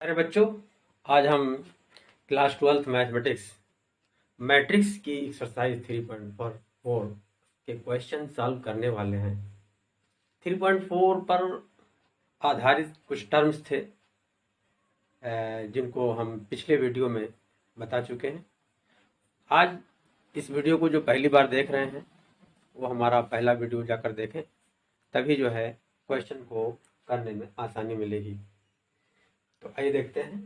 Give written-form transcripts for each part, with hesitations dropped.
अरे बच्चों, आज हम क्लास 12th मैथमेटिक्स मैट्रिक्स की एक्सरसाइज 3.4 के क्वेश्चन सॉल्व करने वाले हैं। 3.4 पर आधारित कुछ टर्म्स थे जिनको हम पिछले वीडियो में बता चुके हैं। आज इस वीडियो को जो पहली बार देख रहे हैं वो हमारा पहला वीडियो जाकर देखें, तभी जो है क्वेश्चन को करने में आसानी मिलेगी। तो आइए देखते हैं।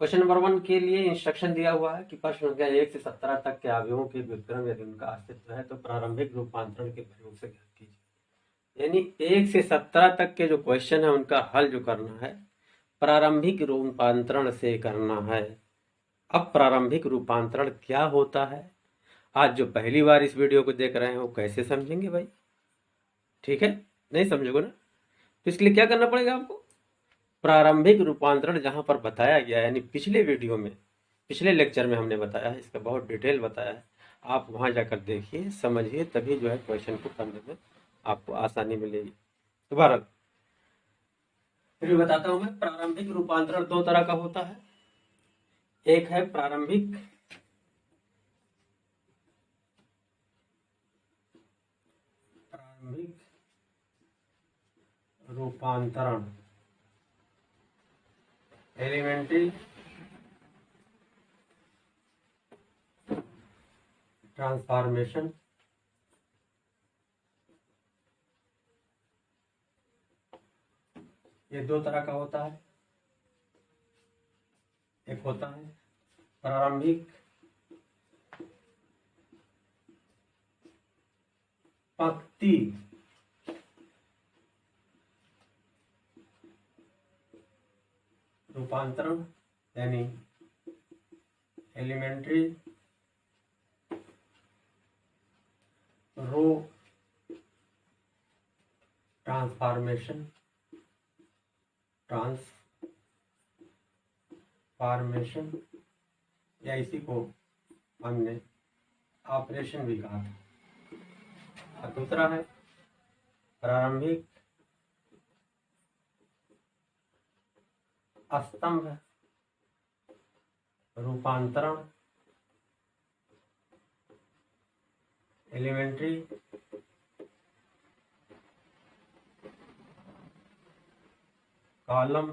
क्वेश्चन नंबर 1 के लिए इंस्ट्रक्शन दिया हुआ है कि प्रश्न संख्या 1 से 17 तक के अवयवों के व्युत्क्रम यदि उनका अस्तित्व है तो प्रारंभिक रूपांतरण के प्रयोग से ज्ञात कीजिए। यानी 1 से 17 तक के जो क्वेश्चन है उनका हल जो करना है प्रारंभिक रूपांतरण से करना है। अब प्रारंभिक रूपांतरण क्या होता है, आज जो पहली बार इस वीडियो को देख रहे हैं वो कैसे समझेंगे भाई? ठीक है, नहीं समझोगे ना? तो इसके लिए क्या करना पड़ेगा आपको? प्रारंभिक रूपांतरण जहां पर बताया गया है, यानी पिछले वीडियो में, पिछले लेक्चर में हमने बताया है, इसका बहुत डिटेल बताया है। आप वहां जाकर देखिए, समझिए, तभी जो है क्वेश्चन को करने में आपको आसानी मिलेगी। दोबारा फिर बताता हूं मैं। प्रारंभिक रूपांतरण दो तरह का होता है। एक है प्रारंभिक रूपांतरण, एलिमेंट्री ट्रांसफॉर्मेशन। ये दो तरह का होता है। एक होता है प्रारंभिक पंक्ति रूपांतरण, यानी एलिमेंट्री रो ट्रांसफॉर्मेशन या इसी को हमने ऑपरेशन भी कहा था। और दूसरा है प्रारंभिक स्तंभ रूपांतरण, एलिमेंट्री कॉलम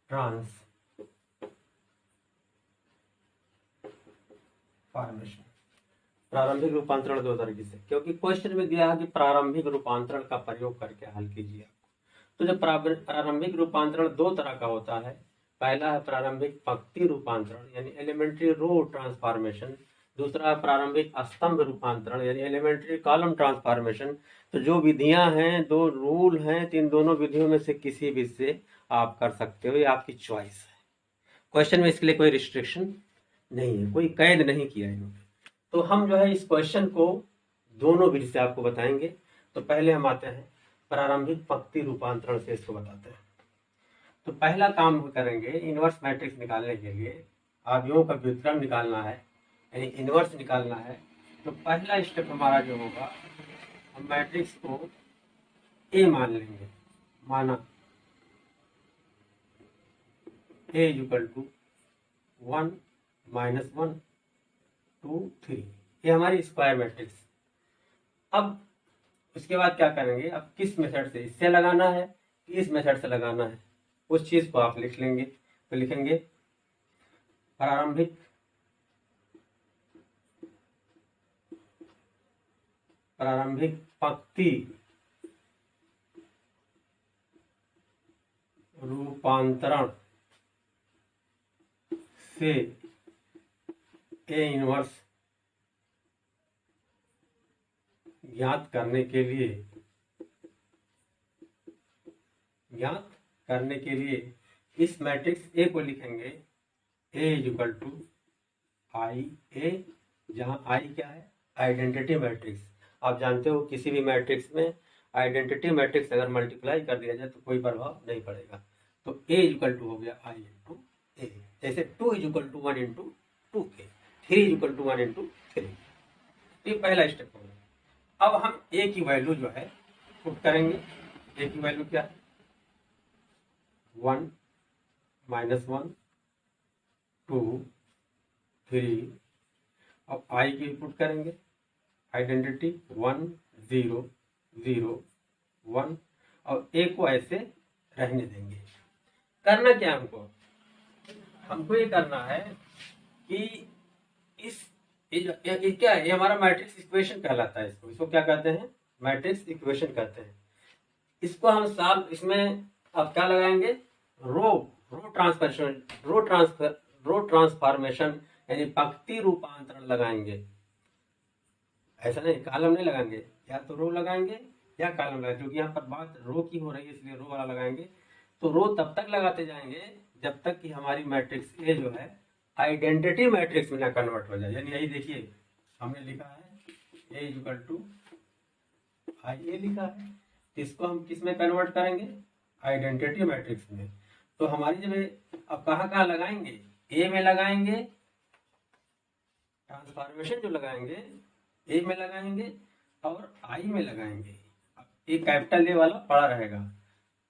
ट्रांसफॉर्मेशन। प्रारंभिक रूपांतरण दो तरीके से, क्योंकि क्वेश्चन में दिया है कि प्रारंभिक रूपांतरण का प्रयोग करके हल कीजिए आपको। तो जब प्रारंभिक रूपांतरण दो तरह का होता है, पहला है प्रारंभिक पंक्ति रूपांतरण यानी एलिमेंट्री रो ट्रांसफॉर्मेशन, दूसरा है प्रारंभिक स्तंभ रूपांतरण यानी एलिमेंट्री कॉलम ट्रांसफॉर्मेशन। तो जो विधियां हैं, दो रूल हैं, इन दोनों विधियों में से किसी भी से आप कर सकते हो, ये आपकी चॉइस है। क्वेश्चन में इसके लिए कोई रिस्ट्रिक्शन नहीं है, कोई कैद नहीं किया इन्होंने। तो हम जो है इस क्वेश्चन को दोनों विधि से आपको बताएंगे। तो पहले हम आते हैं प्रारंभिक पंक्ति रूपांतरण से, इसको बताते हैं। तो पहला काम हम करेंगे, इनवर्स मैट्रिक्स निकालने के लिए अवयवों का व्युत्क्रम निकालना है, यानी इनवर्स निकालना है। तो पहला स्टेप हमारा जो होगा, हम मैट्रिक्स को ए मान लेंगे। माना ए इक्वल टू 1 - 1 2 3, ये हमारी स्क्वायर मैट्रिक्स। अब उसके बाद क्या करेंगे, अब किस मेथड से, इससे लगाना है कि इस मेथड से लगाना है, उस चीज को आप लिख लेंगे। तो लिखेंगे प्रारंभिक पंक्ति रूपांतरण से ए इनवर्स ज्ञात करने के लिए इस मैट्रिक्स ए को लिखेंगे ए इक्वल टू आई ए, जहां आई क्या है, आइडेंटिटी मैट्रिक्स। आप जानते हो किसी भी मैट्रिक्स में आइडेंटिटी मैट्रिक्स अगर मल्टीप्लाई कर दिया जाए तो कोई प्रभाव नहीं पड़ेगा। तो ए इक्वल टू हो गया आई इंटू ए, जैसे 2 equal to 1 into 2k, 3 equal to 1 into 3। ये पहला स्टेप हो गया। अब हम ए की वैल्यू जो है पुट करेंगे। ए की वैल्यू क्या है 1 -1 2 3। अब आई की पुट करेंगे आइडेंटिटी 1 0 0 1 और ए को ऐसे रहने देंगे। करना क्या हमको ये करना है कि ये क्या है, ये हमारा मैट्रिक्स इक्वेशन कहलाता है। इसको क्या कहते हैं मैट्रिक्स इक्वेशन कहते हैं। इसको हम साफ इसमें अब क्या लगाएंगे रो ट्रांसफॉर्मेशन यानी पंक्ति रूपांतरण लगाएंगे। ऐसा नहीं कॉलम नहीं लगाएंगे, या तो रो लगाएंगे या कॉलम लगाएंगे, क्योंकि यहाँ पर बात रो की हो रही है इसलिए रो वाला लगाएंगे। तो रो तब तक लगाते जाएंगे जब तक कि हमारी मैट्रिक्स ए जो है आइडेंटिटी मैट्रिक्स में ना कन्वर्ट हो जाए। यानी यही देखिए हमने लिखा है ए इक्वल टू आई ए लिखा है, इसको हम किस में कन्वर्ट करेंगे आइडेंटिटी मैट्रिक्स में। तो हमारी जब अब कहाँ लगाएंगे ए में लगाएंगे, ट्रांसफॉर्मेशन जो लगाएंगे ए में लगाएंगे और आई में लगाएंगे। अब ए कैपिटल ए वाला पड़ा रहेगा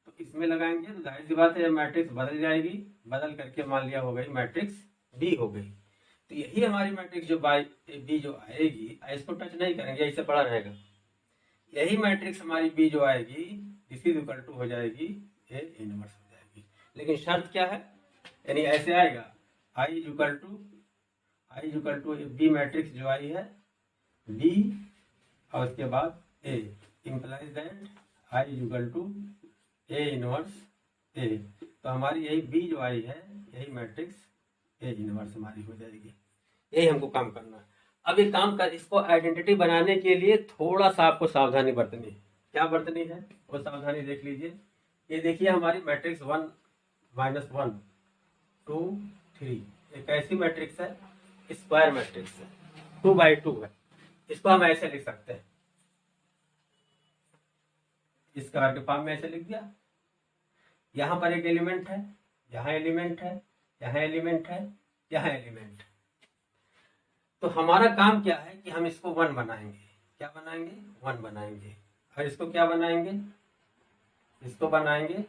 तो इसमें लगाएंगे, तो जाहिर सी बात है मैट्रिक्स बदल जाएगी, बदल करके मान लिया हो गई मैट्रिक्स बी हो गई। तो यही हमारी मैट्रिक्स जो बाई बी जो आएगी, इसको टच नहीं करेंगे ऐसे पड़ा रहेगा, यही मैट्रिक्स हमारी बी जो आएगी दिस इज इक्वल टू हो जाएगी ए इनवर्स हो जाएगी। लेकिन शर्त क्या है, यानी ऐसे आएगा I equal to B matrix जो आई है बी और उसके बाद A implies that I equal to A inverse A. तो हमारी यही बी जो आई है यही मैट्रिक्स ए इनवर्स हमारी हो जाएगी। यही हमको काम करना है। अब ये काम कर इसको आइडेंटिटी बनाने के लिए थोड़ा सा आपको सावधानी बरतनी है। क्या बरतनी है वो सावधानी देख लीजिए। ये देखिए हमारी मैट्रिक्स 1 -1 2 3 एक ऐसी मैट्रिक्स है, स्क्वायर मैट्रिक्स है, 2x2 है। इसको हम ऐसे लिख सकते हैं, इसका के फॉर्म में ऐसे लिख दिया। यहाँ पर एक एलिमेंट है, यहाँ एलिमेंट है, यहाँ एलिमेंट है, यहाँ एलिमेंट है। तो हमारा काम क्या है कि हम इसको 1 बनाएंगे। क्या बनाएंगे 1 बनाएंगे। और इसको क्या बनाएंगे, इसको बनाएंगे।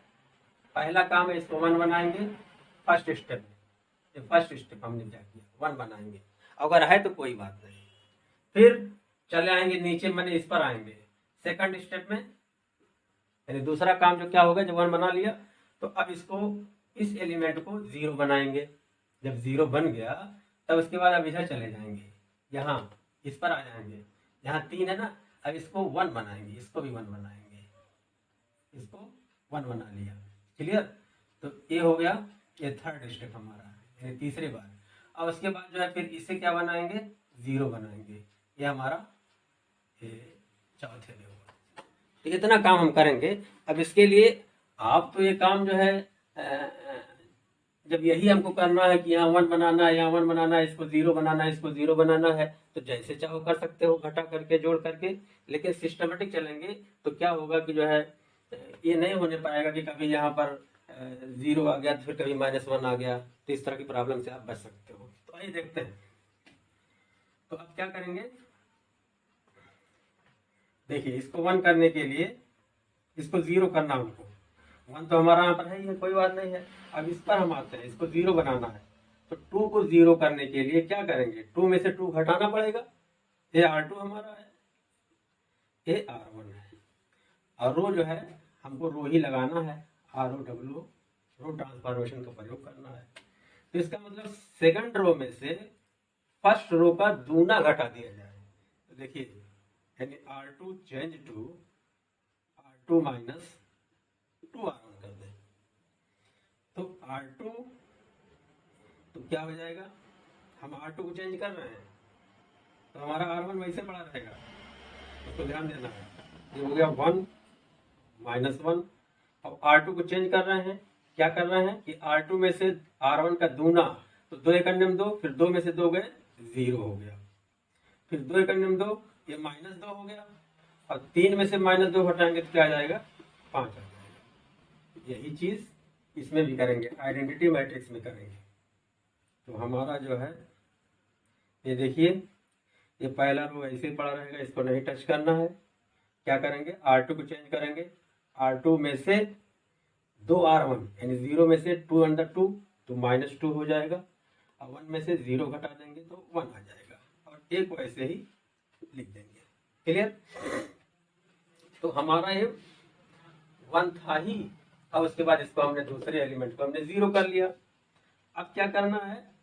पहला काम है इसको 1 बनाएंगे फर्स्ट स्टेप में। ये फर्स्ट स्टेप हमने क्या किया 1 बनाएंगे। अगर है तो कोई बात नहीं, फिर चले आएंगे नीचे, मैंने इस पर आएंगे सेकंड स्टेप में। यानी दूसरा काम जो क्या होगा, जब 1 बना लिया तो अब इसको इस एलिमेंट को 0 बनाएंगे। जब 0 बन गया तब उसके बाद अब इधर चले जाएंगे, यहाँ इस पर आ जाएंगे, यहाँ 3 है ना, अब इसको 1 बनाएंगे, इसको भी 1 बनाएंगे, इसको 1 बना लिया। क्लियर। तो ये हो गया, ये थर्ड स्टेप हमारा, यानी तीसरी बार। अब उसके बाद जो है फिर इसे क्या बनाएंगे 0 बनाएंगे, ये हमारा चौथे में होगा। तो इतना काम हम करेंगे। अब इसके लिए आप तो ये काम जो है जब यही हमको करना है कि यहाँ 1 बनाना है, यहाँ 1 बनाना है, इसको 0 बनाना है, इसको 0 बनाना है, तो जैसे चाहो कर सकते हो, घटा करके जोड़ करके। लेकिन सिस्टमेटिक चलेंगे तो क्या होगा कि जो है ये नहीं होने पाएगा कि कभी यहाँ पर 0 आ गया तो फिर कभी -1 आ गया। तो इस तरह की प्रॉब्लम से आप बच सकते हो। तो आइए देखते हैं। तो अब क्या करेंगे, देखिए इसको 1 करने के लिए इसको 0 करना, हमको 1 तो हमारा यहाँ पर है ही, कोई बात नहीं है। अब इस पर हम आते हैं, इसको 0 बनाना है। तो 2 को 0 करने के लिए क्या करेंगे, 2 में से 2 घटाना पड़ेगा। ये R2 हमारा है, ये R1 है, और रो जो है हमको रो ही लगाना है, ROW रो ट्रांसफॉर्मेशन का प्रयोग करना है। तो इसका मतलब सेकंड रो में से फर्स्ट रो का दूना घटा दिया जाए। तो देखिए यानी R2 change to R2 minus 2R1 कर दें। तो R2 तो क्या हो जाएगा, हम R2 को चेंज कर रहे हैं तो हमारा R1 वैसे पड़ा रहेगा, उसको ध्यान देना है। ये हो गया 1 -1। अब R2 को चेंज कर रहे हैं, क्या कर रहे हैं कि R2 में से R1 का दूना, तो 2 × 2, फिर 2 में से 2 गए 0 हो गया, फिर 2 × 2 ये -2 हो गया, और 3 में से -2 हटाएंगे तो क्या आ जाएगा 5 आ जाएगा। यही चीज इसमें भी करेंगे, आइडेंटिटी मैट्रिक्स में करेंगे। तो हमारा जो है ये देखिए, ये पहला रो ऐसे ही पड़ा रहेगा, इसको नहीं टच करना है। क्या करेंगे, R2 को चेंज करेंगे, R2 में से 2R1 यानी 0 में से 2 अंदर 2 तो -2 हो जाएगा, और 1 में से 0 घटा देंगे तो 1 आ जाएगा, और एक को ऐसे ही लिख देंगे। क्लियर? तो हमारा ये 1 था ही, अब उसके बाद इसको हमने दूसरे एलिमेंट को हमने 0 कर लिया। अब क्या करना है,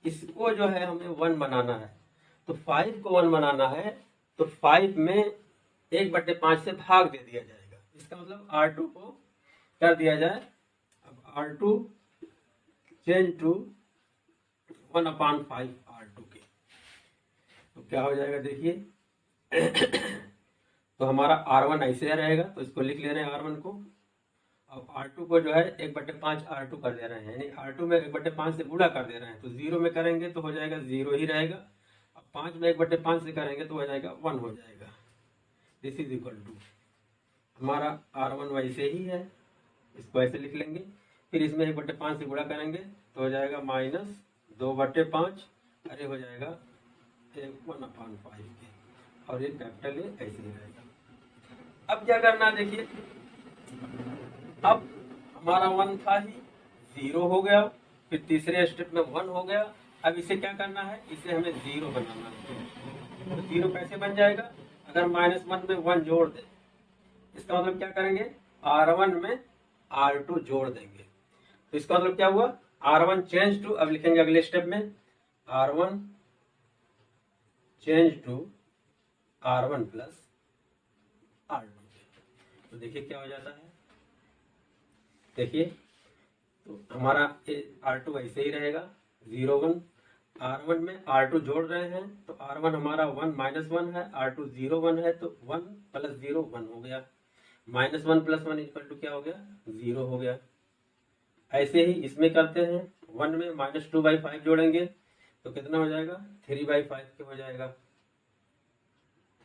इसको जो है हमें 1 बनाना है, तो 5 को 1 बनाना है, तो 5 में 1/5 से भाग दे दिया जाएगा। इसका मतलब R2 को कर दिया जाए, अब R2 चेंज टू 1/5 R2 के, तो क्या हो जाएगा देखिए। तो हमारा R1 ऐसे रहेगा, तो इसको लिख ले रहे हैं R1 को, अब R2 को जो है 1/5 R2 कर दे रहे हैं, यानी R2 में 1/5 से गुणा कर दे रहे हैं, तो 0 में करेंगे तो हो जाएगा 0 ही रहेगा, अब 5 में 1/5 से करेंगे तो हो जाएगा 1 हो जाएगा। दिस इज इक्वल टू हमारा R1 वैसे ही है, इसको ऐसे लिख लेंगे, फिर इसमें 1/5 से गुणा करेंगे तो हो जाएगा -2/5, अरे हो जाएगा 1/5 के, और ये कैपिटल ए ऐसे ही रहेगा। अब क्या करना है देखिए, अब हमारा 1 था ही, 0 हो गया, फिर तीसरे स्टेप में 1 हो गया, अब इसे क्या करना है, इसे हमें 0 बनाना है। तो 0 कैसे बन जाएगा, अगर -1 में 1 जोड़ दें, इसका मतलब क्या करेंगे, R1 में R2 जोड़ देंगे, तो इसका मतलब क्या हुआ, R1 चेंज टू, अब लिखेंगे अगले स्टेप में R1 change to R1 plus R2। तो देखिए क्या हो जाता है, देखिए तो हमारा R2 ऐसे ही रहेगा 0 1, R1 में R2 जोड़ रहे हैं, तो R1 हमारा 1 -1 है, R2 0 1 है, तो 1 + 0 1 हो गया, -1 + 1 = क्या हो गया, 0 हो गया। ऐसे ही इसमें करते हैं, 1 में -2/5 जोड़ेंगे तो कितना हो जाएगा, 3/5 के हो जाएगा,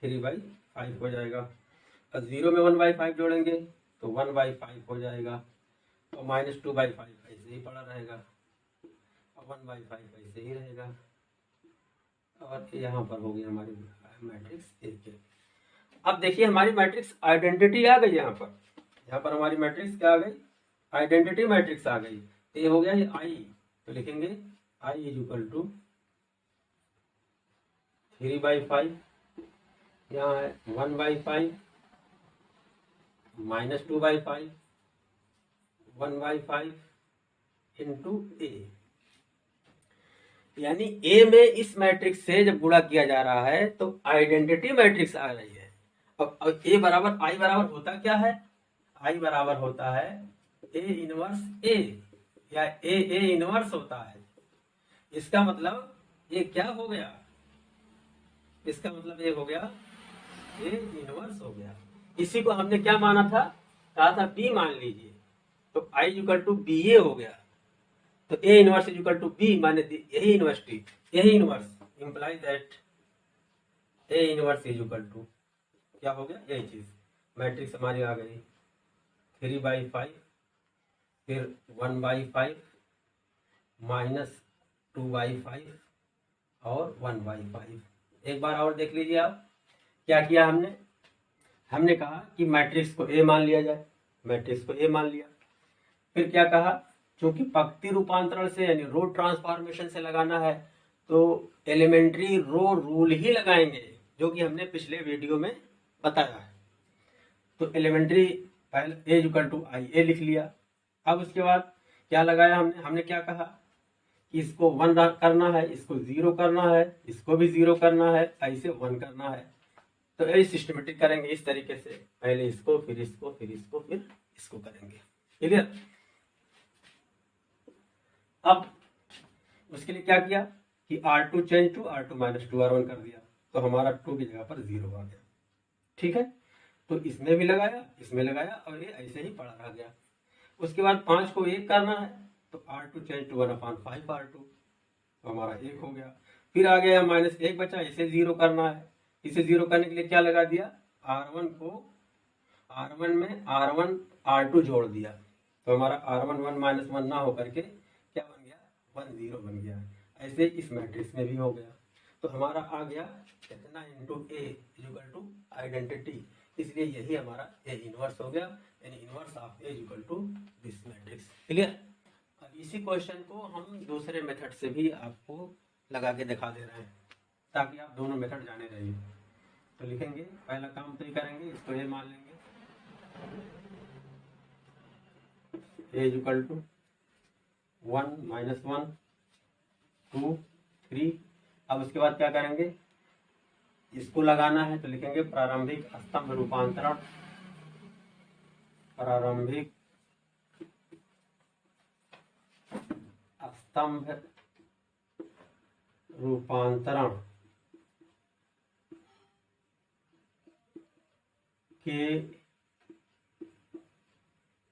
3/5 हो जाएगा, और 0 में 1/5 जोड़ेंगे तो 1/5 हो जाएगा, और -2/5 ऐसे ही पड़ा रहेगा, और 1/5 ऐसे ही रहेगा, और यहाँ पर हो गई हमारी मैट्रिक्स ए के। अब देखिए हमारी मैट्रिक्स आइडेंटिटी आ गई, यहाँ पर हमारी मैट्रिक्स क्या आ गई, आइडेंटिटी मैट्रिक्स आ गई। तो ये हो गया ये आई, तो लिखेंगे I = 3/5, यहाँ है 1/5 -2/5 1/5 इंटू ए, यानी ए में इस मैट्रिक्स से जब गुणा किया जा रहा है तो आइडेंटिटी मैट्रिक्स आ रही है। अब ए बराबर आई बराबर होता क्या है, आई बराबर होता है ए इनवर्स ए, या ए इनवर्स होता है। इसका मतलब ये क्या हो गया, इसका मतलब ये हो गया ए इनवर्स हो गया। इसी को हमने क्या माना था, कहा था बी मान लीजिए, तो I = BA हो गया, तो A इनवर्स = B माने यही इनवर्सिटी, यही inverse implies that A inverse = क्या हो गया, यही चीज। मैट्रिक्स हमारी आ गई 3/5, फिर 1/5 -2/5 और 1/5। एक बार और देख लीजिए आप, क्या किया हमने कहा कि मैट्रिक्स को A मान लिया जाए, मैट्रिक्स को A मान लिया, फिर क्या कहा, क्योंकि पंक्ति रूपांतरण से यानी रो ट्रांसफॉर्मेशन से लगाना है, तो एलिमेंट्री रो रूल ही लगाएंगे, जो कि हमने पिछले वीडियो में बताया है। तो एलिमेंट्री पहले A = IA लिख लिया। अब उसके बाद क्या लगाया हमने क्या कहा कि इसको 1 करना है, इसको 0 करना है, इसको भी 0 करना है, ऐसे 1 करना है। तो ये सिस्टमेटिक करेंगे इस तरीके से, पहले इसको फिर इसको फिर इसको फिर इसको करेंगे। क्लियर? अब उसके लिए क्या किया कि R2 change to R2 - 2R1 कर दिया, तो हमारा 2 की जगह पर 0 आ गया। ठीक है, तो इसमें भी लगाया, इसमें लगाया, और ये ऐसे ही पड़ा रह गया। उसके बाद 5 को 1 करना है, तो R2 चेंज टू 1/5 R2, तो हमारा 1 हो गया। फिर आ गया -1 बचा, इसे 0 करना है, इसे 0 करने के लिए क्या लगा दिया, R1 में R1 R2 जोड़ दिया, तो हमारा R1 1 - 1 ना होकर के क्या बन गया, 1 0 बन गया। ऐसे इस मैट्रिक्स में भी हो गया। तो हमारा आ गया कितना, इंटू A = आइडेंटिटी, इसलिए यही हमारा ए इनवर्स हो गया, यानी inverse of A equal to this matrix. Clear. अब इसी क्वेश्चन को हम दूसरे मेथड से भी आपको लगा के दिखा दे रहे हैं ताकि आप दोनों मेथड जाने रहिए। तो लिखेंगे, पहला काम तो ये करेंगे, इसको ए मान लेंगे, ए इक्वल टू 1 माइनस 1 2 3। अब उसके बाद क्या करेंगे, इसको लगाना है तो लिखेंगे प्रारंभिक स्तंभ रूपांतरण, प्रारंभिक स्तंभ रूपांतरण के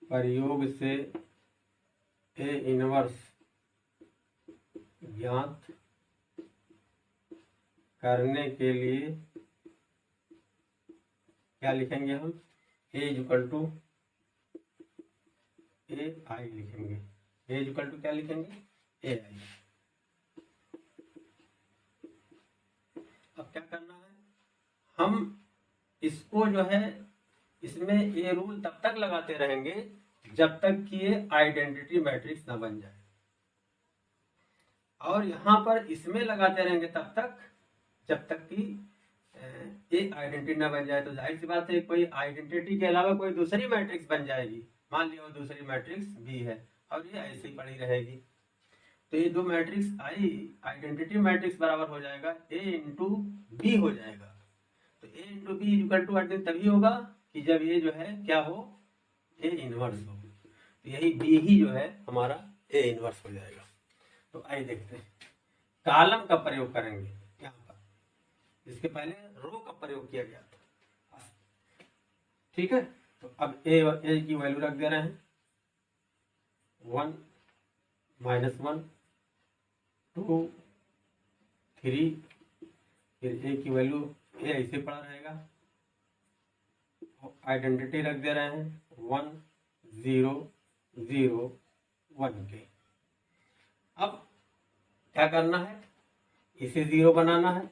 प्रयोग से ए इनवर्स ज्ञात करने के लिए क्या लिखेंगे हम, ए इक्वल टू ए आई लिखेंगे, ए इक्वल टू क्या लिखेंगे, ए आई। अब क्या करना है, हम इसको जो है इसमें ये रूल तब तक लगाते रहेंगे जब तक कि ये आइडेंटिटी मैट्रिक्स ना बन जाए, और यहाँ पर इसमें लगाते रहेंगे तब तक जब तक कि एक आइडेंटिटी ना बन जाए। तो जाहिर सी बात है कोई आइडेंटिटी के अलावा कोई दूसरी मैट्रिक्स बन जाएगी, मान लिया वो दूसरी मैट्रिक्स बी है और ये ऐसे ही पड़ी रहेगी, तो ये दो मैट्रिक्स आई आइडेंटिटी मैट्रिक्स बराबर हो जाएगा ए इंटू बी हो जाएगा। तो ए इंटू बी इक्वल टू तभी होगा कि जब ये जो है क्या हो, ए इनवर्स हो। तो यही बी ही जो है हमारा ए इनवर्स हो जाएगा। तो आइए देखते हैं, कॉलम का प्रयोग करेंगे यहाँ पर, इसके पहले रो का प्रयोग किया गया था, ठीक है। तो अब ए की वैल्यू रख दे रहे हैं 1 माइनस 1 2 3, फिर ए की वैल्यू ए ऐसे पड़ा रहेगा, आइडेंटिटी रख दे रहे हैं 1 0 0 1 के। अब क्या करना है, इसे 0 बनाना है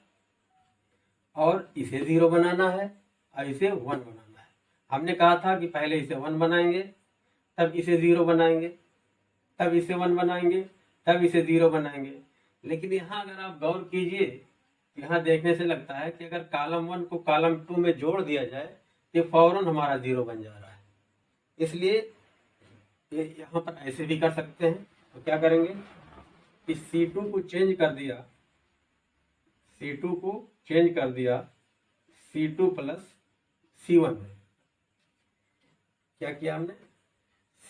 और इसे 0 बनाना है और इसे 1 बनाना है। हमने कहा था कि पहले इसे 1 बनाएंगे, तब इसे 0 बनाएंगे, तब इसे 1 बनाएंगे, तब इसे 0 बनाएंगे। लेकिन यहाँ अगर आप गौर कीजिए, यहाँ देखने से लगता है कि अगर कॉलम 1 को कॉलम 2 में जोड़ दिया जाए ये फौरन हमारा 0 बन जा रहा है। इसलिए ये यहाँ पर ऐसे भी कर सकते हैं। तो क्या करेंगे, इस C2 को चेंज कर दिया, C2 को चेंज कर दिया C2 प्लस C1 में। क्या किया हमने,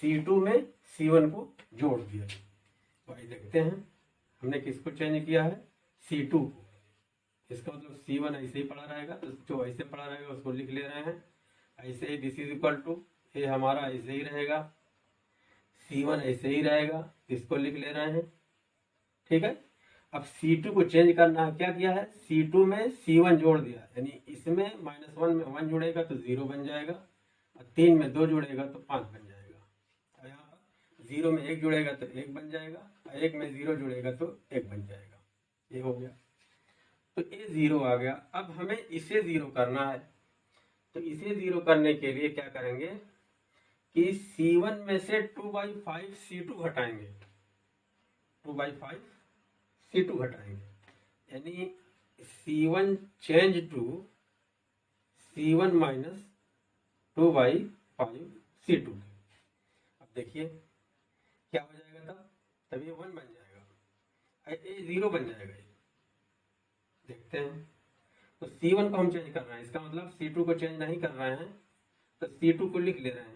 C2 में C1 को जोड़ दिया। तो आइए देखते हैं हमने किसको चेंज किया है, C2 को। इसका मतलब C1 ऐसे ही पड़ा रहेगा, तो जो ऐसे पड़ा रहेगा उसको लिख ले रहे हैं ऐसे ही, दिस इज इक्वल टू ये हमारा ऐसे ही रहेगा, C1 ऐसे ही रहेगा, इसको लिख ले रहे हैं, ठीक है। अब C2 को चेंज करना है, क्या किया है, C2 में C1 जोड़ दिया, यानी इसमें -1 में 1 जुड़ेगा तो 0 बन जाएगा, और 3 में 2 जुड़ेगा तो 5 बन जाएगा। और यहाँ पर 0 में 1 जुड़ेगा तो 1 बन जाएगा, और 1 में 0 जुड़ेगा तो 1 बन जाएगा। ये हो गया, तो ये 0 आ गया। अब हमें इसे 0 करना है, तो इसे 0 करने के लिए क्या करेंगे कि C1 में से 2/5 C2 घटाएंगे, 2/5 C2 घटाएंगे, यानी C1 change to C1 minus 2/5 C2। अब देखिए क्या हो जाएगा, तब ये 1 बन जाएगा, ये 0 बन जाएगा। देखते हैं, तो C1 को हम चेंज कर रहे हैं, इसका मतलब C2 को चेंज नहीं कर रहे हैं, तो C2 को लिख ले रहे हैं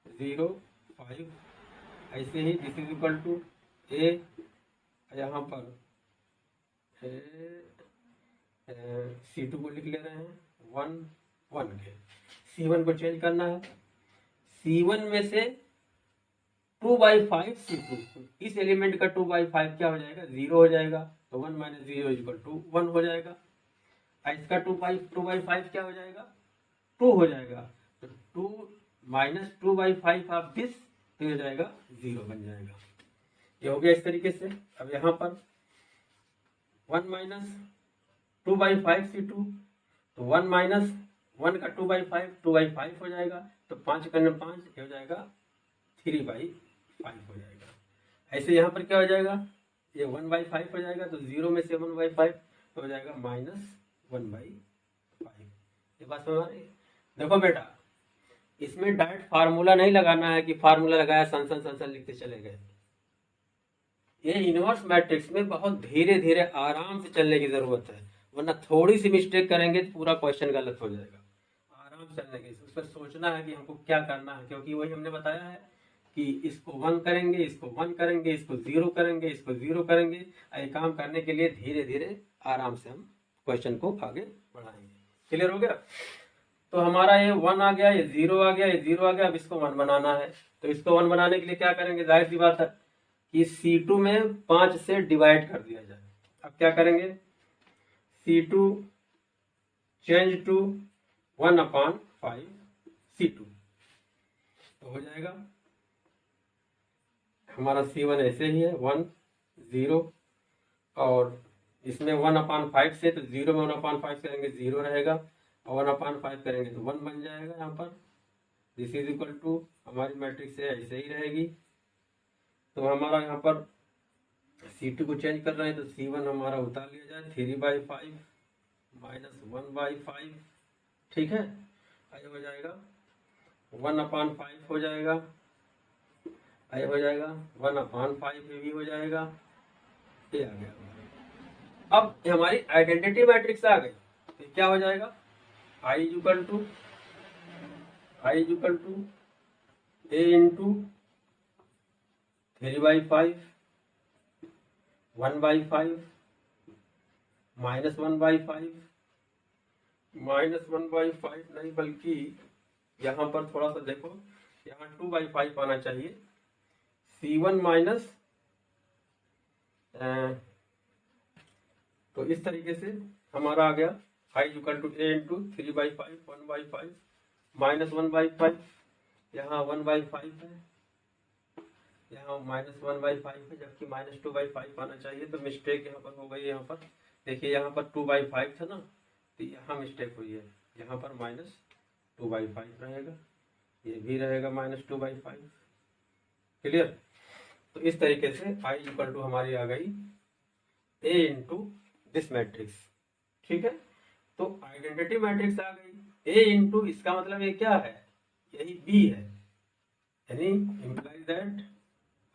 0 5, ऐसे ही दिस इज इक्वल टू ए, यहाँ पर C2 को लिख ले रहे हैं 1 1 के। C1 को चेंज करना है, C1 में से 2/5 C2, इस एलिमेंट का 2/5 क्या हो जाएगा, 0 हो जाएगा, तो 1 माइनस 0 इक्वल टू 1 हो जाएगा। इसका 2/5 क्या हो जाएगा, 2 हो जाएगा, तो 2 माइनस 2/5 ऑफ दिस तो हो जाएगा 0 बन जाएगा। ये हो गया इस तरीके से। अब यहाँ पर 1 माइनस 2/5 C2, तो 1 माइनस 1 का 2/5 2/5 हो जाएगा, तो 5 करने 5 ये हो जाएगा 3/5 हो जाएगा। ऐसे यहाँ पर क्या हो जाएगा, ये 1/5 हो जाएगा, तो 0 में से 1/5 हो जाएगा -1/5। ये बात समझ आ रही है। देखो बेटा, इसमें डायरेक्ट फार्मूला नहीं लगाना है कि फार्मूला लगाया सन लिखते चले गए। ये इनवर्स मैट्रिक्स में बहुत धीरे धीरे आराम से चलने की जरूरत है, वरना थोड़ी सी मिस्टेक करेंगे तो पूरा क्वेश्चन गलत हो जाएगा। आराम से चलने की, उस पर सोचना है कि हमको क्या करना है, क्योंकि वही हमने बताया है कि इसको 1 करेंगे, इसको 1 करेंगे, इसको 0 करेंगे, इसको 0 करेंगे। ये काम करने के लिए धीरे धीरे आराम से हम क्वेश्चन को आगे बढ़ाएंगे। क्लियर हो गया। तो हमारा ये 1 आ गया, ये 0 आ गया, ये 0 आ गया। अब इसको 1 बनाना है, तो इसको 1 बनाने के लिए क्या करेंगे, जाहिर सी बात है कि C2 में 5 से डिवाइड कर दिया जाए। अब क्या करेंगे, C2 चेंज टू 1/5 C2, तो हो जाएगा हमारा C1 ऐसे ही है 1 0, और इसमें 1/5 से, तो 0 में 1/5 करेंगे 0 रहेगा, और 1/5 करेंगे तो 1 बन जाएगा। यहाँ पर दिस इज इक्वल टू, हमारी मैट्रिक्स है ऐसे ही रहेगी। तो हमारा यहाँ पर C2 को चेंज कर रहे हैं, तो C1 हमारा उतार लिया जाए 3/5 -1/5, ठीक है। ये हो जाएगा 1/5 हो जाएगा, ये हो जाएगा 1/5 ये भी हो जाएगा, ये आ गया। अब हमारी आइडेंटिटी मैट्रिक्स आ गई, तो क्या हो जाएगा, I equal to A into 3/5 1/5 -1/5 -1/5 नहीं, बल्कि यहाँ पर थोड़ा सा देखो, यहाँ 2/5 आना चाहिए। C1 माइनस, तो इस तरीके से हमारा आ गया I equal to A into 3/5 1/5 -1/5, यहाँ 1/5 है, यहाँ -1/5 है, जबकि -2/5 आना चाहिए। तो मिस्टेक यहाँ पर हो गई। यहाँ पर देखिए, यहाँ पर 2/5 था ना, तो यहाँ मिस्टेक हुई है, यहाँ पर -2/5 रहेगा, ये भी रहेगा -2/5। क्लियर। तो इस तरीके से I इक्वल टू हमारी आ गई A इंटू दिस मैट्रिक्स, ठीक है। तो आइडेंटिटी मैट्रिक्स आ गई A इंटू, इसका मतलब ये क्या है, यही B है, यानी imply that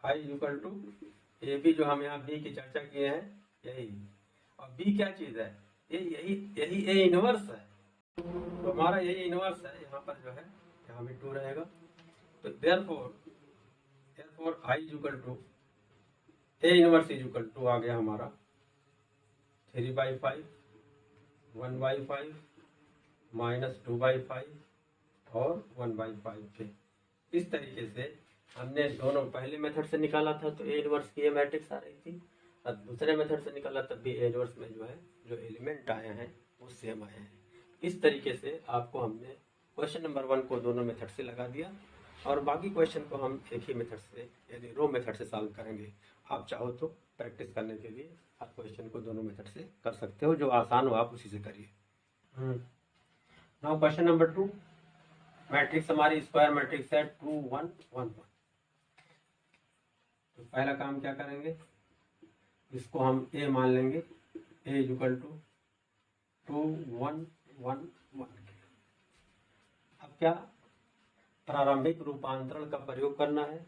I equal to A B, जो हम यहाँ B की चर्चा किए हैं यही। और B क्या चीज है, ये यही A इनवर्स है, तो हमारा यही इनवर्स है। यहाँ पर जो है, यहाँ भी 2 रहेगा, तो therefore I equal to A inverse equal to आ गया हमारा 3/5 1/5 -2/5 और 1/5 पे। इस तरीके से हमने दोनों पहले मेथड से निकाला था, तो A इनवर्स की ये मैट्रिक्स आ रही थी, और दूसरे मेथड से निकाला तब भी A इनवर्स में जो है, जो एलिमेंट आए हैं वो सेम आए हैं। इस तरीके से आपको हमने क्वेश्चन नंबर 1 को दोनों मेथड से लगा दिया, और बाकी क्वेश्चन को हम एक ही मेथड से, यानी रो मेथड से सॉल्व करेंगे। आप चाहो तो प्रैक्टिस करने के लिए आप क्वेश्चन को दोनों मेथड से कर सकते हो, जो आसान हो आप उसी से करिए। नाउ क्वेश्चन नंबर 2, मैट्रिक्स हमारी स्क्वायर मैट्रिक्स है 2 1 1 1। तो पहला काम क्या करेंगे, इसको हम A मान लेंगे, A इक्वल टू 2 1 1 1। अब क्या, प्रारंभिक रूपांतरण का प्रयोग करना है,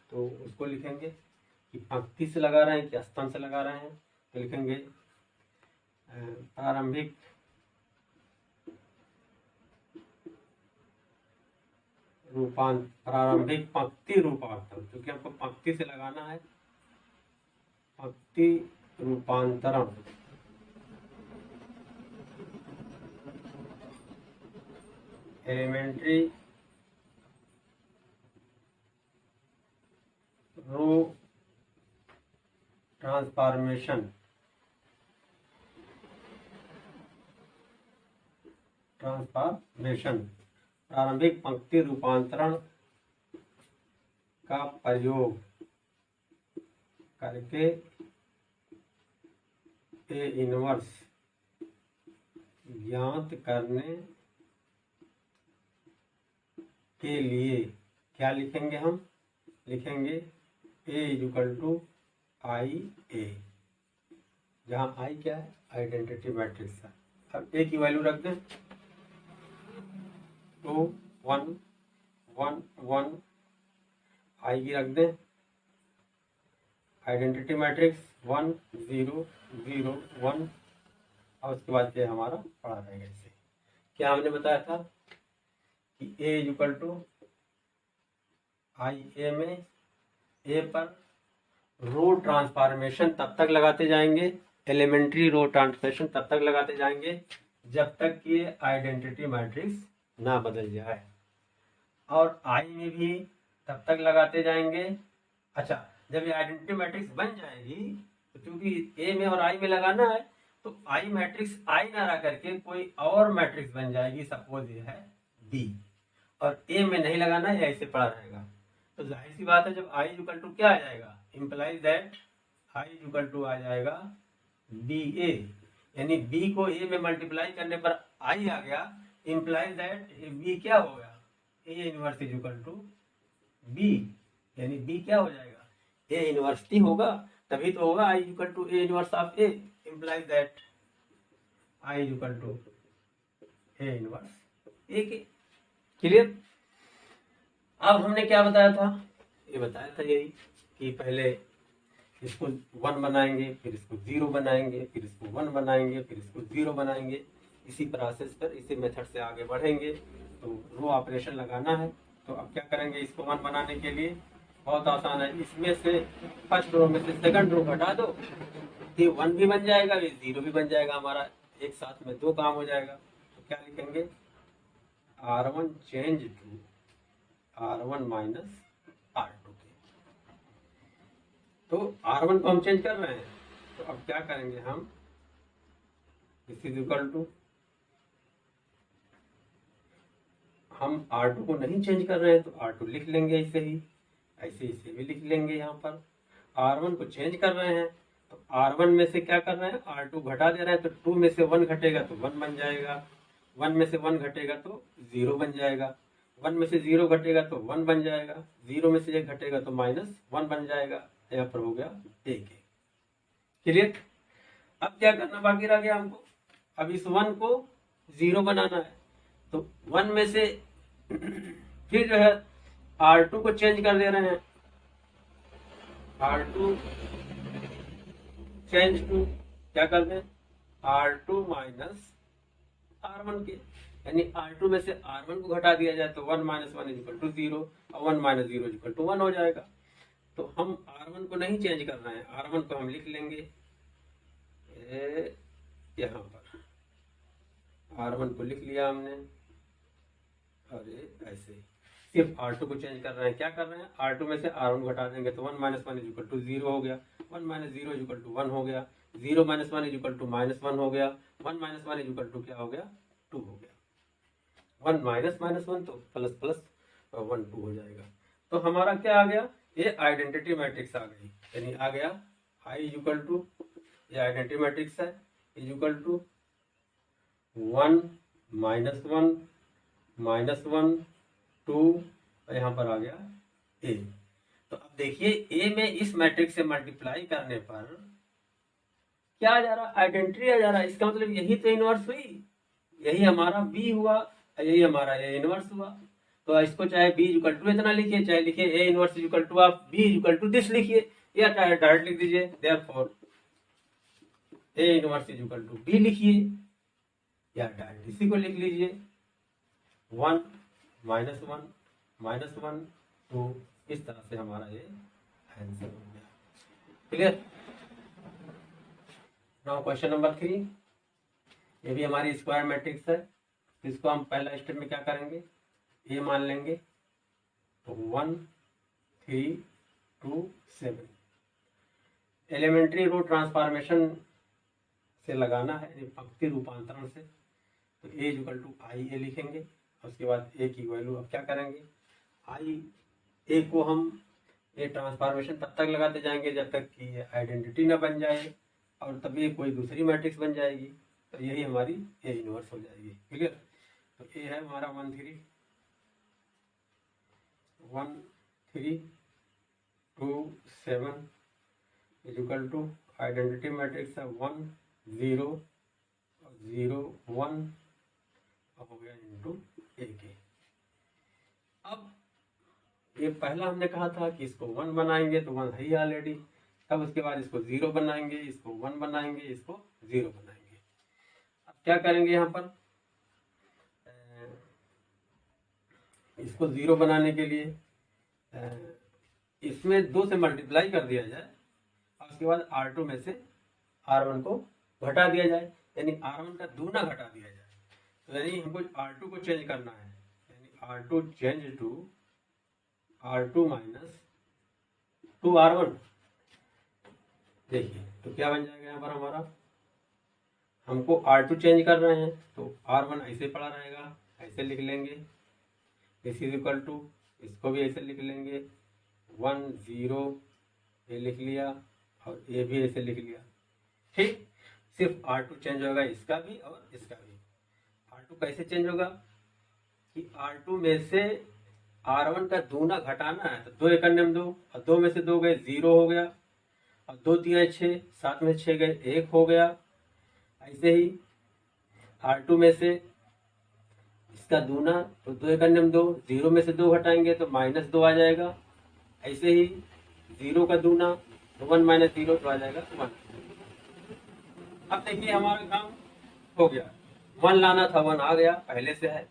तो उसको लिखेंगे कि पंक्ति से लगा रहे हैं कि स्तंभ से लगा रहे हैं, तो लिखेंगे प्रारंभिक पंक्ति रूपांतरण, क्योंकि हमको पंक्ति से लगाना है, पंक्ति रूपांतरण एलिमेंट्री रो ट्रांसफॉर्मेशन प्रारंभिक पंक्ति रूपांतरण का प्रयोग करके A इनवर्स ज्ञात करने के लिए क्या लिखेंगे, हम लिखेंगे ए इक्वल टू आई ए, जहाँ आई क्या है, आइडेंटिटी मैट्रिक्स है। अब ए की वैल्यू रख दें 2 1 1 1, आई की रख दें आइडेंटिटी मैट्रिक्स 1 0 0 1, और उसके बाद क्या हमारा पड़ा रहेगा। इससे क्या हमने बताया था कि ए इक्वल टू आई ए में ए पर रो ट्रांसफॉर्मेशन तब तक लगाते जाएंगे, एलिमेंट्री रो ट्रांसफॉर्मेशन तब तक लगाते जाएंगे जब तक कि आइडेंटिटी मैट्रिक्स ना बदल जाए, और आई में भी तब तक लगाते जाएंगे। अच्छा, जब ये आइडेंटिटी मैट्रिक्स बन जाएगी तो क्योंकि ए में और आई में लगाना है, तो आई मैट्रिक्स आई ना रह करके कोई और मैट्रिक्स बन जाएगी, सपोज ये है डी, और ए में नहीं लगाना है, ऐसे पड़ा रहेगा। तो जाहिर सी बात है जब आई इक्वल टू क्या आ जाएगा, implies that I equal to आ जाएगा बी ए, यानी बी को ए में मल्टीप्लाई करने पर आई आ गया, इम्प्लाइज दैट बी क्या हो गया, A inverse is equal to B, यानी बी क्या हो जाएगा, ए इनवर्स टी होगा, तभी तो होगा I equal to A inverse of A, implies that I equal to A inverse A के। क्लियर। अब हमने क्या बताया था, ये बताया था यही कि पहले इसको 1 बनाएंगे, फिर इसको 0 बनाएंगे, फिर इसको 1 बनाएंगे, फिर इसको 0 बनाएंगे, इसी प्रोसेस पर इसी मेथड से आगे बढ़ेंगे। तो रो ऑपरेशन लगाना है, तो अब क्या करेंगे, इसको 1 बनाने के लिए बहुत आसान है, इसमें से फर्स्ट रो में से सेकंड रो घटा दो, ये 1 भी बन जाएगा, ये 0 भी बन जाएगा, हमारा एक साथ में 2 काम हो जाएगा। तो क्या लिखेंगे, R1 change to R1 minus R2 के। तो R1 को हम चेंज कर रहे हैं, तो अब क्या करेंगे हम, दिस इज इक्वल टू, हम R2 को नहीं चेंज कर रहे हैं तो R2 लिख लेंगे ऐसे ही, ऐसे इसे भी लिख लेंगे। यहाँ पर R1 को चेंज कर रहे हैं तो R1 में से क्या कर रहे हैं, R2 घटा दे रहे हैं, तो 2 में से 1 घटेगा तो 1 बन जाएगा, 1 में से 1 घटेगा तो 0 बन जाएगा, 1 में से 0 घटेगा तो 1 बन जाएगा, 0 में से 1 घटेगा तो -1 बन जाएगा। यहाँ पर हो गया 1। क्लियर। अब क्या करना बाकी रह गया हमको, अब इस 1 को 0 बनाना है, तो 1 में से फिर जो है R2 को चेंज कर दे रहे हैं, R2 चेंज टू क्या कर दें, R2 माइनस R1 के, यानी R2 में से R1 को घटा दिया जाए तो 1 - 1 = 0 और 1 - 0 = 1 हो जाएगा। तो हम R1 को नहीं चेंज कर रहे हैं, R1 को हम लिख लेंगे यहाँ पर, R1 को लिख लिया हमने, और ये ऐसे सिर्फ R2 को चेंज कर रहे हैं। क्या कर रहे हैं, R2 में से R1 घटा देंगे तो 1 - 1 = 0 हो गया, 1 - 0 = 1 हो गया, 0 - 1 = -1 हो गया, 1 - 1 = क्या हो गया, 2 हो गया, 1 - 1 तो प्लस प्लस 1 2 हो जाएगा। तो हमारा क्या आ गया, ये आइडेंटिटी मैट्रिक्स आ गई, यानी आ गया आई इक्वल टू, ये आइडेंटिटी मैट्रिक्स है, इक्वल टू 1 - 1 -1 2, और यहाँ पर आ गया ए। तो अब देखिए ए में इस मैट्रिक्स से मल्टीप्लाई करने पर क्या आ जा रहा, आइडेंटिटी आ जा रहा है, इसका मतलब यही तो इनवर्स हुई, यही हमारा बी हुआ, यही हमारा ए इनवर्स हुआ। तो इसको चाहे बी इक्वल टू इतना लिखिए, चाहे लिखिए A inverse equal to of B equal to this लिखिए, या चाहे डायरेक्ट लिख दीजिए therefore A inverse equal to B लिखिए, या डायरेक्ट इसी को लिख लीजिए 1 - 1 -1 2, इस तरह से हमारा ये आंसर हो गया। क्लियर। नाउ क्वेश्चन नंबर 3, ये भी हमारी स्क्वायर मैट्रिक्स है, इसको हम पहला स्टेप में क्या करेंगे, ये मान लेंगे, तो 1 3 2 7 एलिमेंट्री रो ट्रांसफॉर्मेशन से लगाना है, पंक्ति रूपांतरण से। तो ए इक्वल टू आई ए लिखेंगे, उसके बाद ए की वैल्यू अब क्या करेंगे, आई ए को हम ये ट्रांसफॉर्मेशन तब तक लगाते जाएंगे जब तक कि ये आइडेंटिटी ना बन जाए, और तभी कोई दूसरी मैट्रिक्स बन जाएगी, तो यही हमारी ए इनवर्स हो जाएगी। क्लियर। तो ए है हमारा 1 3, 1 3 2 7 is equal to identity matrix है 1 0 0 1 हो गया इंटू ए के। अब ये पहला हमने कहा था कि इसको 1 बनाएंगे तो 1 है ही ऑलरेडी, तब उसके बाद इसको 0 बनाएंगे, इसको 1 बनाएंगे, इसको 0 बनाएंगे। अब क्या करेंगे यहाँ पर, इसको 0 बनाने के लिए इसमें 2 से मल्टीप्लाई कर दिया जाए और उसके बाद R2 में से R1 को घटा दिया जाए, यानी R1 का दूना घटा दिया जाए। तो यानी हमको R2 को चेंज करना है, यानी R2 change to R2 minus 2R1। देखिए तो क्या बन जाएगा यहाँ पर हमारा, हमको R2 चेंज कर रहे हैं तो R1 ऐसे पड़ा रहेगा, ऐसे लिख लेंगे, दिस इज इक्वल टू, इसको भी ऐसे लिख लेंगे 1 0 ये लिख लिया और ये भी ऐसे लिख लिया। ठीक, सिर्फ R2 चेंज होगा, इसका भी और इसका भी। R2 कैसे चेंज होगा कि R2 में से R1 का दूना घटाना है, तो 2 एकड़ में 2 और 2 में से 2 गए 0 हो गया, और 2 3 6 7 में 6 गए 1 हो गया। ऐसे ही R2 में से इसका दूना, तो 2 एकड़ में 2, 0 में से 2 घटाएंगे तो -2 आ जाएगा। ऐसे ही 0 का दूना तो 1 माइनस 0 तो आ जाएगा 1। अब देखिए हमारा काम हो गया, 1 लाना था 1 आ गया पहले से है,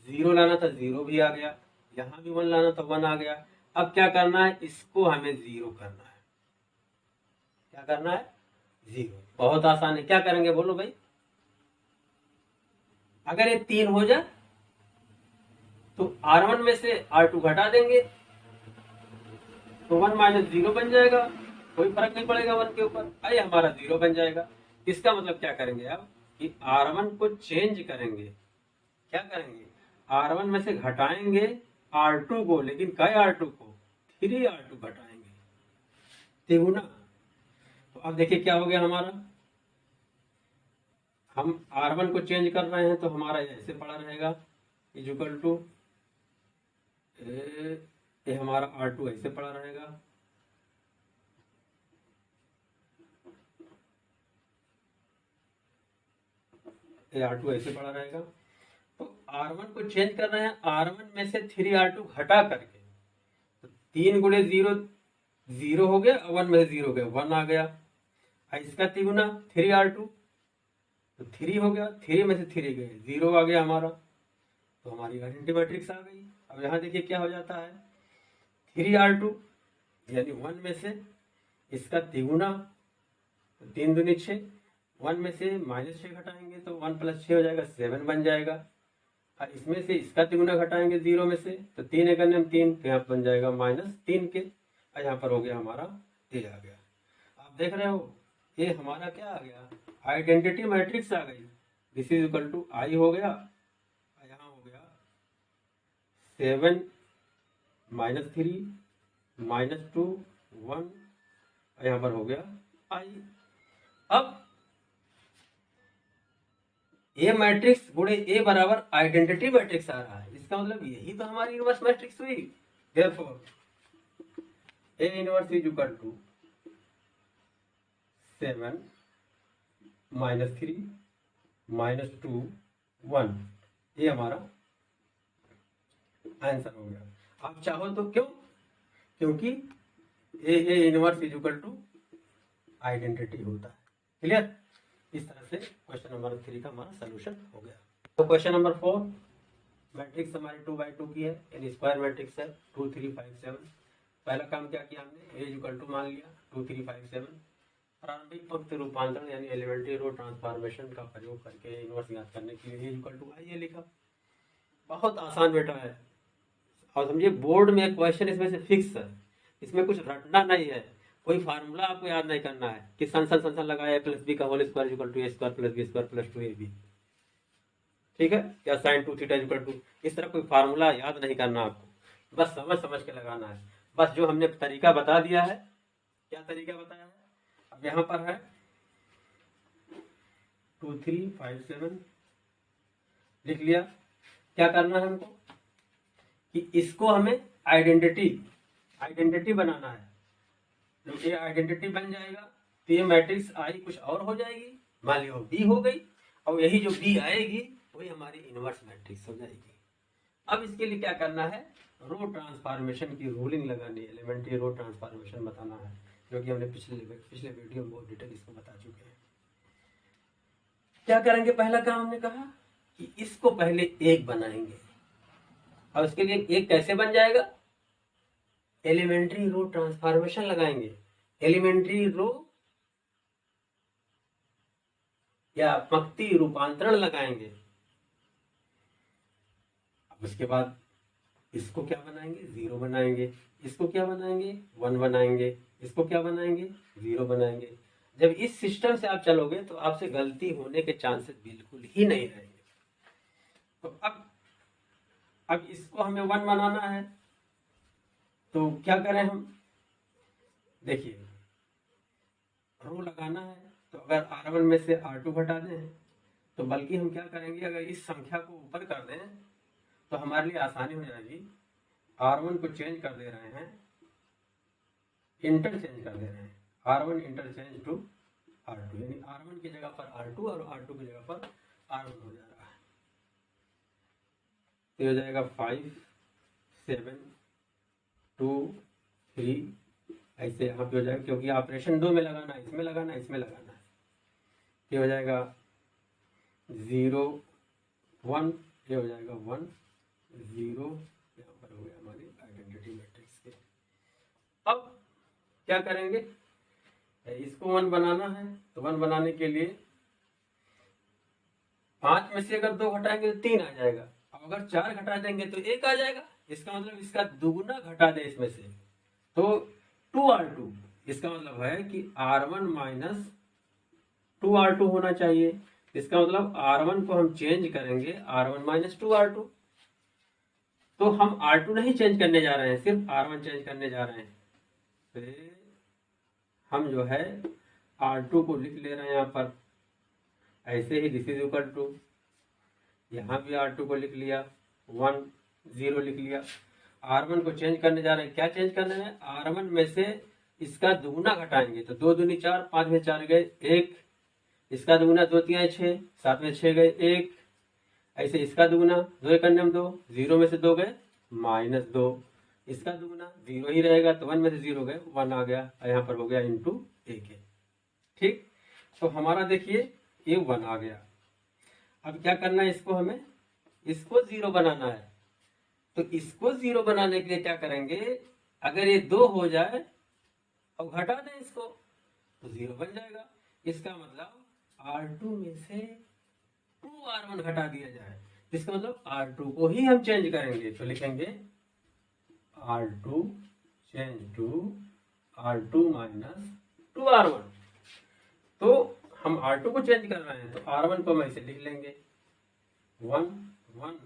0 लाना था 0 भी आ गया, यहाँ भी 1 लाना था 1 आ गया। अब क्या करना है, इसको हमें 0 करना है। क्या करना है, 0। बहुत आसान है, क्या करेंगे बोलो भाई, अगर ये 3 हो जाए तो R1 में से R2 घटा देंगे तो 1 माइनस 0 बन जाएगा, कोई फर्क नहीं पड़ेगा 1 के ऊपर, आइए हमारा 0 बन जाएगा। इसका मतलब क्या करेंगे आप कि R1 को चेंज करेंगे, क्या करेंगे, R1 में से घटाएंगे R2 को, लेकिन क्या R2 को, 3R2 घटाएंगे, तिगुना। तो अब देखिए क्या हो गया हमारा, हम R1 को चेंज कर रहे हैं तो हमारा ऐसे पड़ा रहेगा इज इक्वल टू, ये हमारा R2 ऐसे पड़ा रहेगा, ये R2 ऐसे पड़ा रहेगा। तो R1 को चेंज कर रहे हैं, R1 में से 3R2 घटा करके, तो 3 गुणे 0 0 हो गया, 1 में से 0 गया 1 आ गया, इसका तिगुना 3R2 तो 3 हो गया, 3 में से 3 गए 0 आ गया हमारा, तो हमारी आइडेंटिटी मैट्रिक्स आ गई। अब यहाँ देखिए क्या हो जाता है, 3R2 यानी 1 में से इसका तिगुना 3 दूनी 6, 1 में से -6 घटाएंगे तो 1 + 6 हो जाएगा 7 बन जाएगा, और इसमें से इसका तिगुना घटाएंगे 0 में से तो 3 एकड़ में 3, तो यहाँ बन जाएगा -3 के, और यहाँ पर हो गया हमारा ये आ गया। आप देख रहे हो ये हमारा क्या आ गया, आइडेंटिटी मैट्रिक्स आ गई, दिस इज इक्वल टू आई हो गया, यहाँ हो गया 7 -3 -2 1, यहाँ पर हो गया आई। अब ए मैट्रिक्स गुणे ए बराबर आइडेंटिटी मैट्रिक्स आ रहा है, इसका मतलब यही तो हमारी इनवर्स मैट्रिक्स हुई। Therefore A inverse is equal to 7 -3 -2 1, ये हमारा आंसर हो गया। आप चाहो तो क्यों, क्योंकि A inverse is equal to identity होता है। क्लियर, इस तरह से क्वेश्चन नंबर 3 का हमारा सोल्यूशन हो गया। तो क्वेश्चन नंबर 4, मैट्रिक्स हमारी 2x2 की है, यानी स्क्वायर मैट्रिक्स है 2 3 5 7। पहला काम क्या किया हमने, ए इक्वल टू मान लिया 2 3 5 7, प्रारंभिक पंक्ति रूपांतरण यानी एलिमेंट्री रो ट्रांसफॉर्मेशन का प्रयोग करके इनवर्स ज्ञात करने के लिए ए इक्वल टू आई लिखा। बहुत आसान बेटा है, और समझिए बोर्ड में क्वेश्चन इसमें से फिक्स है, इसमें कुछ रटना नहीं है, कोई फार्मूला आपको याद नहीं करना है कि सन लगाया +b का whole square equal to a square + b square + 2ab, ठीक है, या sin 2 थीटा इक्वल टू, इस तरह कोई फार्मूला याद नहीं करना आपको, बस समझ के लगाना है। बस जो हमने तरीका बता दिया है, क्या तरीका बताया है, अब यहाँ पर है 2 3 5 7 लिख लिया। क्या करना है हमको कि इसको हमें आइडेंटिटी बनाना है। जब ये आइडेंटिटी बन जाएगा तो ये मैट्रिक्स आई कुछ और हो जाएगी, मान लो बी हो गई, और यही जो बी आएगी वही हमारी इनवर्स मैट्रिक्स हो जाएगी। अब इसके लिए क्या करना है, रो ट्रांसफॉर्मेशन की रूलिंग लगानी है, एलिमेंट्री रो ट्रांसफॉर्मेशन बताना है, जो कि हमने पिछले वीडियो में बहुत डिटेल इसको बता चुके हैं। क्या करेंगे, पहला काम हमने कहा कि इसको पहले एक बनाएंगे, और उसके लिए एक कैसे बन जाएगा, एलिमेंट्री रो ट्रांसफॉर्मेशन लगाएंगे, एलिमेंट्री रो या पंक्ति रूपांतरण लगाएंगे। अब उसके बाद इसको क्या बनाएंगे, 0 बनाएंगे, इसको क्या बनाएंगे, 1 बनाएंगे, इसको क्या बनाएंगे, 0 बनाएंगे। जब इस सिस्टम से आप चलोगे तो आपसे गलती होने के चांसेस बिल्कुल ही नहीं रहेंगे। तो अब इसको हमें 1 बनाना है, तो क्या करें हम, देखिए रो लगाना है, तो अगर R1 में से R2 घटा दें तो बल्कि हम क्या करेंगे, अगर इस संख्या को ऊपर कर दें तो हमारे लिए आसानी हो जाएगी। R1 को चेंज कर दे रहे हैं, इंटरचेंज कर दे रहे हैं, R1 इंटरचेंज टू R2, यानी R1 की जगह पर R2 और R2 की जगह पर R1 हो जा रहा है। तो हो जाएगा 5 7 2 3, ऐसे यहाँ पे हो जाएगा, क्योंकि ऑपरेशन 2 में लगाना है, इसमें लगाना है, इसमें लगाना है। ये हो जाएगा 0 1, ये हो जाएगा 1 0, यहाँ पर हो गया हमारी आइडेंटिटी मैट्रिक्स के। अब क्या करेंगे, इसको 1 बनाना है, तो 1 बनाने के लिए 5 में से अगर 2 घटाएंगे तो 3 आ जाएगा, अब अगर 4 घटा देंगे तो 1 आ जाएगा। इसका मतलब इसका दुगुना घटा दे इसमें से, तो 2R2, इसका मतलब है कि R1 माइनस 2R2 होना चाहिए। इसका मतलब R1 को हम चेंज करेंगे R1 माइनस 2R2, तो हम R2 नहीं चेंज करने जा रहे हैं, सिर्फ R1 चेंज करने जा रहे हैं। फिर हम जो है R2 को लिख ले रहे हैं यहाँ पर, ऐसे ही दिस इज इक्वल टू, यहाँ भी R2 को लिख लिया, 1 0 लिख लिया। R1 को चेंज करने जा रहे हैं, क्या चेंज करना है, R1 में से इसका दुगुना घटाएंगे, तो 2 दूनी 4, 5 में 4 गए 1, इसका दुगुना 2 3 6, 7 में 6 गए 1, ऐसे इसका दुगुना 2 1 2, 0 में से 2 गए -2, इसका दुगुना 0 ही रहेगा, तो 1 में से 0 गए 1 आ गया, यहाँ पर हो गया इंटू 1 है। ठीक, तो हमारा देखिए ये 1 आ गया। अब क्या करना है, इसको हमें इसको 0 बनाना है, तो इसको 0 बनाने के लिए क्या करेंगे, अगर ये 2 हो जाए और घटा दें इसको तो 0 बन जाएगा। इसका मतलब R2 में से 2R1 घटा दिया जाए, इसका मतलब R2 को ही हम चेंज करेंगे, तो लिखेंगे R2 change to R2 minus 2R1। तो हम R2 को चेंज कर रहे हैं, तो R1 को हम ऐसे लिख लेंगे 1 1,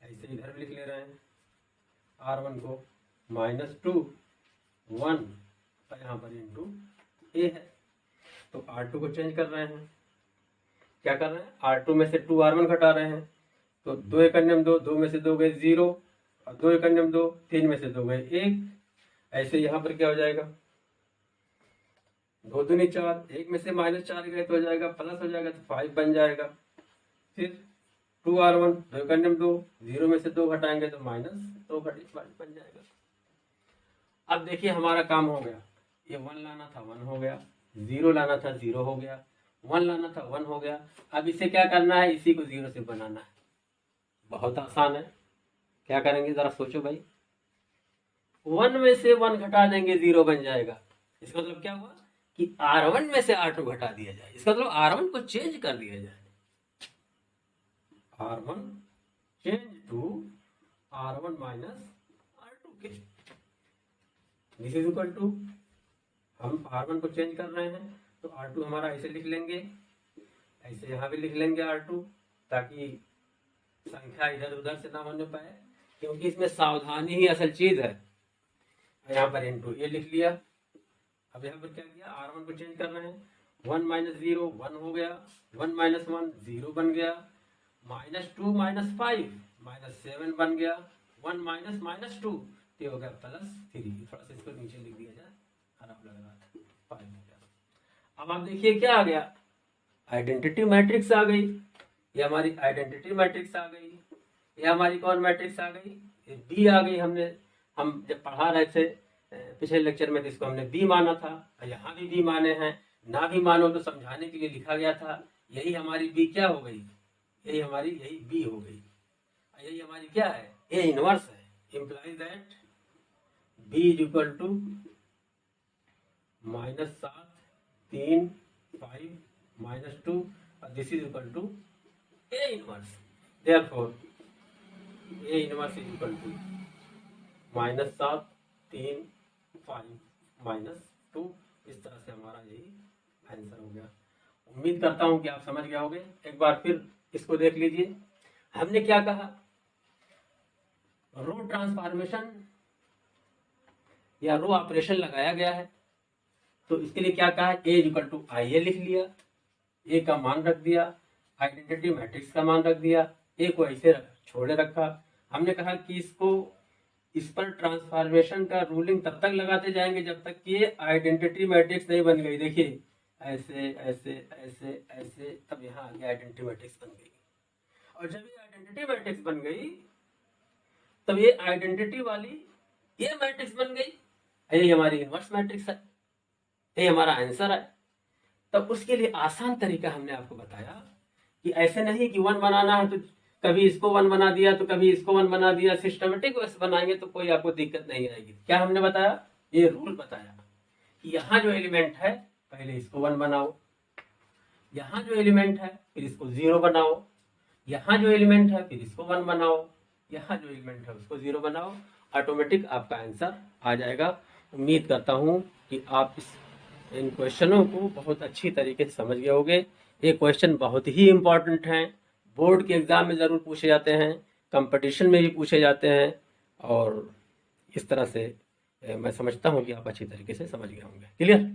ऐसे इधर भी लिख ले रहे हैं R1 को -2 1, और यहाँ पर इंटू ए है, तो R2 को चेंज कर रहे हैं, क्या कर रहे हैं, R2 में से 2R1 घटा रहे हैं, तो 2 1 2, 2 में से 2 गए 0, और 2 1 2, 3 में से 2 गए 1, ऐसे यहाँ पर क्या हो जाएगा, 2 दूनी 4, 1 में से -4 गए तो हो जाएगा प्लस हो जाएगा, तो 5 बन जाएगा। फिर 2R1 2 1 2, 0 में से 2 घटाएंगे तो -2 बन जाएगा। अब देखिए हमारा काम हो गया, ये 1 लाना था 1 हो गया, 0 लाना था 0 हो गया, 1 लाना था 1 हो गया। अब इसे क्या करना है, इसी को 0 से बनाना है, बहुत आसान है। क्या करेंगे जरा सोचो भाई, 1 में से 1 घटा देंगे 0 बन जाएगा। इसका मतलब क्या हुआ कि R1 में से R2 घटा दिया जाए, इसका मतलब R1 को चेंज कर दिया जाए, R1 change to R1 minus R2 के, दिस इज इक्वल टू, हम R1 को चेंज कर रहे हैं, तो R2 हमारा ऐसे लिख लेंगे, ऐसे यहाँ भी लिख लेंगे R2, ताकि संख्या इधर उधर से ना होने पाए, क्योंकि इसमें सावधानी ही असल चीज है। यहाँ पर इंटू ये लिख लिया। अब यहाँ पर क्या किया, R1 को चेंज कर रहे हैं, 1 - 0 1 हो गया, 1 - 1 0 बन गया, -2 - 5 -7 बन गया, 1 माइनस माइनस 2 तो ये हो गया +3। थोड़ा सा इसको नीचे लिख दिया जाए, खराब लग रहा था, 5 हो गया। अब आप देखिए क्या आ गया, आइडेंटिटी मैट्रिक्स आ गई, ये हमारी आइडेंटिटी मैट्रिक्स आ गई, ये हमारी कौन मैट्रिक्स आ गई, ये बी आ गई। हम जब पढ़ा रहे थे पिछले लेक्चर में तो इसको हमने बी माना था, यहाँ भी बी माने हैं, ना भी मानो तो समझाने के लिए लिखा गया था। यही हमारी बी क्या हो गई, यही बी हो गई। यही हमारी क्या है, ए इनवर्स है, implies that B is equal to -7 3 5 -2 और this is equal to A inverse. Therefore A inverse is equal to -7 3 5 -2। इस तरह से हमारा यही आंसर हो गया। उम्मीद करता हूं कि आप समझ गए होंगे। एक बार फिर इसको देख लीजिए, हमने क्या कहा, रो ट्रांसफॉर्मेशन या रो ऑपरेशन लगाया गया है, तो इसके लिए क्या कहा, ए इक्वल टू आई ए लिख लिया, ए का मान रख दिया, आइडेंटिटी मैट्रिक्स का मान रख दिया, ए को ऐसे छोड़े रखा। हमने कहा कि इस पर ट्रांसफॉर्मेशन का रूलिंग तब तक लगाते जाएंगे जब तक कि ये आइडेंटिटी मैट्रिक्स नहीं बन गई। देखिए ऐसे ऐसे ऐसे ऐसे, तब यहाँ आगे आइडेंटिटी मैट्रिक्स बन गई, और जब ये आइडेंटिटी मैट्रिक्स बन गई तब ये आइडेंटिटी वाली ये मैट्रिक्स बन गई, ये हमारी इनवर्स मैट्रिक्स है, ये हमारा आंसर है। तब उसके लिए आसान तरीका हमने आपको बताया कि ऐसे नहीं कि 1 बनाना है तो कभी इसको 1 बना दिया तो कभी इसको 1 बना दिया, सिस्टमेटिक वैसे बनाएंगे तो कोई आपको दिक्कत नहीं आएगी। क्या हमने बताया, ये रूल बताया कि यहाँ जो एलिमेंट है पहले इसको 1 बनाओ, यहाँ जो एलिमेंट है फिर इसको 0 बनाओ, यहाँ जो एलिमेंट है फिर इसको 1 बनाओ, यहाँ जो एलिमेंट है उसको 0 बनाओ, ऑटोमेटिक आपका आंसर आ जाएगा। उम्मीद करता हूँ कि आप इन क्वेश्चनों को बहुत अच्छी तरीके से समझ गए होंगे। ये क्वेश्चन बहुत ही इम्पोर्टेंट हैं, बोर्ड के एग्ज़ाम में ज़रूर पूछे जाते हैं, कंपटीशन में भी पूछे जाते हैं, और इस तरह से मैं समझता हूँ कि आप अच्छी तरीके से समझ गए होंगे। क्लियर।